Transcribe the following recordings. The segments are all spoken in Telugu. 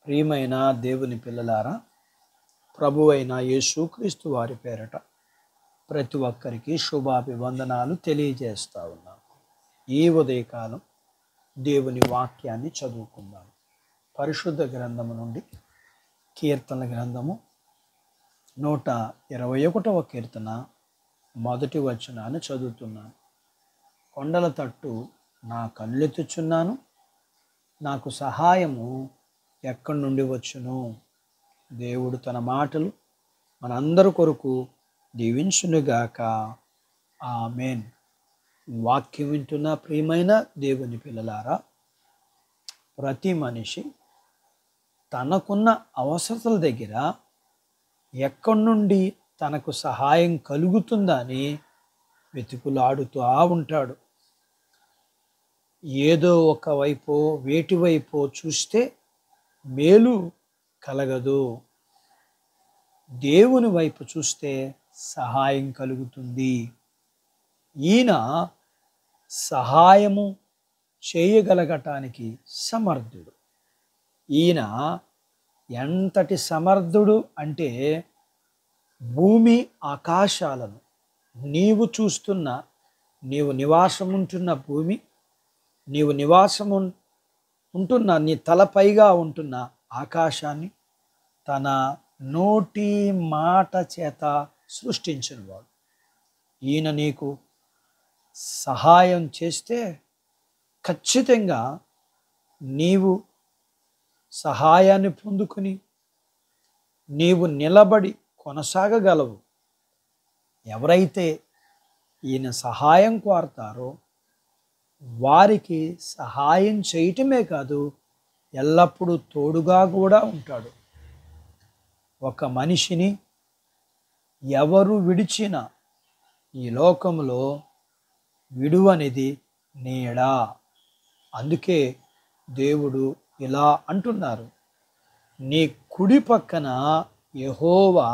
ప్రియమైన దేవుని పిల్లలారా, ప్రభువైన యేసుక్రీస్తు వారి పేరట ప్రతి ఒక్కరికి శుభాభివందనాలు తెలియజేస్తా ఉన్నాను. ఈ ఉదయకాలం దేవుని వాక్యాన్ని చదువుకుందాం. పరిశుద్ధ గ్రంథము నుండి కీర్తన గ్రంథము 121వ కీర్తన మొదటి వచనాన్ని చదువుతున్నాను. కొండల తట్టు నా కళ్ళెత్తుచున్నాను, నాకు సహాయము ఎక్కడి నుండి వచ్చును? దేవుడు తన మాటలు మనందరి కొరకు దీవించునుగాక. ఆమేన్. వాక్యం వింటున్న ప్రియమైన దేవుని పిల్లలారా, ప్రతి మనిషి తనకున్న అవసరతల దగ్గర ఎక్కడి నుండి తనకు సహాయం కలుగుతుందని వెతుకులాడుతూ ఉంటాడు. ఏదో ఒక వైపు వేటి వైపు చూస్తే మేలు కలగదు. దేవుని వైపు చూస్తే సహాయం కలుగుతుంది. ఈయన సహాయము చేయగలగటానికి సమర్థుడు. ఈయన ఎంతటి సమర్థుడు అంటే, భూమి ఆకాశాలను నీవు చూస్తున్న, నీవు నివాసం ఉంటున్న భూమి, నీవు నివాసము ఉంటున్న నీ తలపైగా ఉంటున్న ఆకాశాన్ని తన నోటి మాట చేత సృష్టించినవాడు. ఈయన నీకు సహాయం చేస్తే ఖచ్చితంగా నీవు సహాయాన్ని పొందుకుని నీవు నిలబడి కొనసాగగలవు. ఎవరైతే ఈయన సహాయం కోరతారో వారికి సహాయం చేయటమే కాదు, ఎల్లప్పుడూ తోడుగా కూడా ఉంటాడు. ఒక మనిషిని ఎవరు విడిచినా ఈ లోకంలో విడువనిది నీడ. అందుకే దేవుడు ఇలా అంటున్నారు, నీ కుడి పక్కన యెహోవా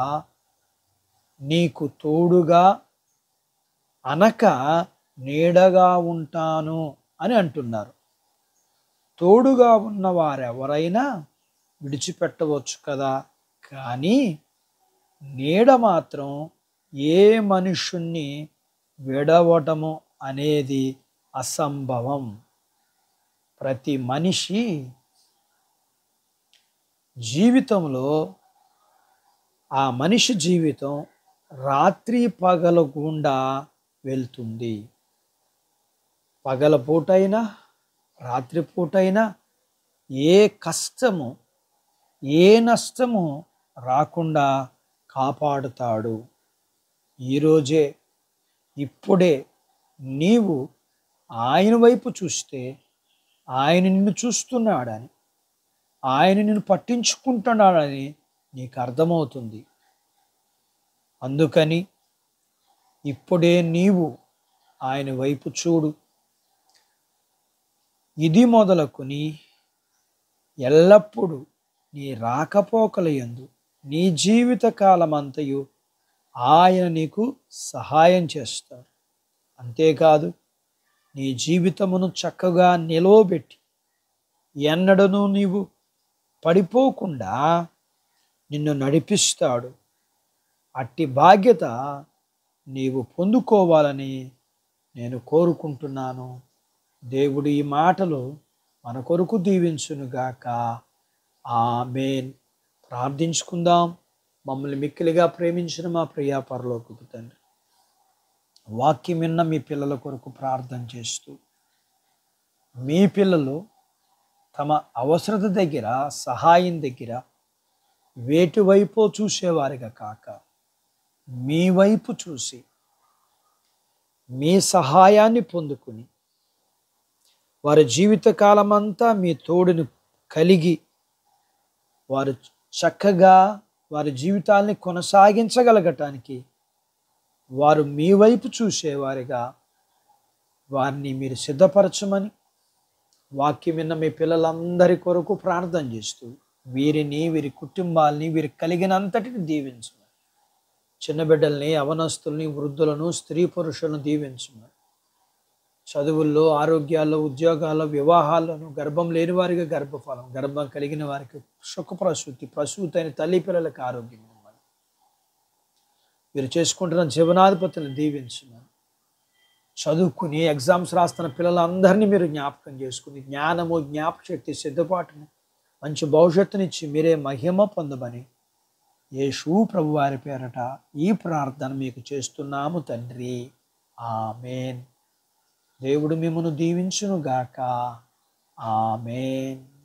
నీకు తోడుగా అనక నీడగా ఉంటాను అని అంటున్నారు. తోడుగా ఉన్న వారెవరైనా విడిచిపెట్టవచ్చు కదా, కానీ నీడ మాత్రం ఏ మనుషుణ్ణి విడవటము అనేది అసంభవం. ప్రతి మనిషి జీవితంలో ఆ మనిషి జీవితం రాత్రి పగలు గుండా వెళ్తుంది. పగలపూటైనా రాత్రిపూటైనా ఏ కష్టము ఏ నష్టము రాకుండా కాపాడుతాడు. ఈరోజే ఇప్పుడే నీవు ఆయన వైపు చూస్తే ఆయన నిన్ను చూస్తున్నాడని, ఆయన నిన్ను పట్టించుకుంటున్నాడని నీకు అర్థమవుతుంది. అందుకని ఇప్పుడే నీవు ఆయన వైపు చూడు. ఇది మొదలుకొని ఎల్లప్పుడూ నీ రాకపోకల యందు నీ జీవిత కాలమంతయు ఆయన నీకు సహాయం చేస్తాడు. అంతేకాదు, నీ జీవితమును చక్కగా నిలవబెట్టి ఎన్నడూ నీవు పడిపోకుండా నిన్ను నడిపిస్తాడు. అట్టి బాధ్యత నీవు పొందుకోవాలని నేను కోరుకుంటున్నాను. దేవుడు ఈ మాటలు మన కొరకు దీవించునుగాక. ఆమేన్. ప్రార్థించుకుందాం. మమ్మల్ని మిక్కిలిగా ప్రేమించిన మా ప్రియ పరలోకపు తండ్రి, వాక్యం విన్న మీ పిల్లల కొరకు ప్రార్థన చేస్తూ, మీ పిల్లలు తమ అవసరత దగ్గర, సహాయం దగ్గర వేటి వైపు చూసేవారిగా కాక మీ వైపు చూసి మీ సహాయాన్ని పొందుకుని వారి జీవితకాలమంతా మీ తోడుని కలిగి వారు చక్కగా వారి జీవితాల్ని కొనసాగించగలగటానికి వారు మీ వైపు చూసేవారిగా వారిని మీరు సిద్ధపరచమని వాక్యం విన్న మీ పిల్లలందరి కొరకు ప్రార్థన చేస్తూ, వీరిని, వీరి కుటుంబాలని, వీరికి కలిగినంతటిని దీవించమని, చిన్న బిడ్డల్ని, యవనస్తుల్ని, వృద్ధులను, స్త్రీ పురుషులను దీవించమని, చదువుల్లో, ఆరోగ్యాల్లో, ఉద్యోగాల్లో, వివాహాల్లోనూ, గర్భం లేని వారికి గర్భఫలం, గర్భం కలిగిన వారికి సుఖప్రసూతి, ప్రసూతి అయిన తల్లి పిల్లలకు ఆరోగ్యం ఇవ్వాలి. వీరు చేసుకుంటున్న జీవనాధిపతులను దీవించున్నాను. చదువుకుని ఎగ్జామ్స్ రాస్తున్న పిల్లలందరినీ మీరు జ్ఞాపకం చేసుకుని జ్ఞానము, జ్ఞాపకశక్తి, సిద్ధపాటుని, మంచి భవిష్యత్తునిచ్చి మీరే మహిమ పొందమని యేసు ప్రభు వారి పేరట ఈ ప్రార్థన మీకు చేస్తున్నాము తండ్రి. ఆమేన్. దేవుడు మిమ్మును దీవించును గాక. ఆమేన్.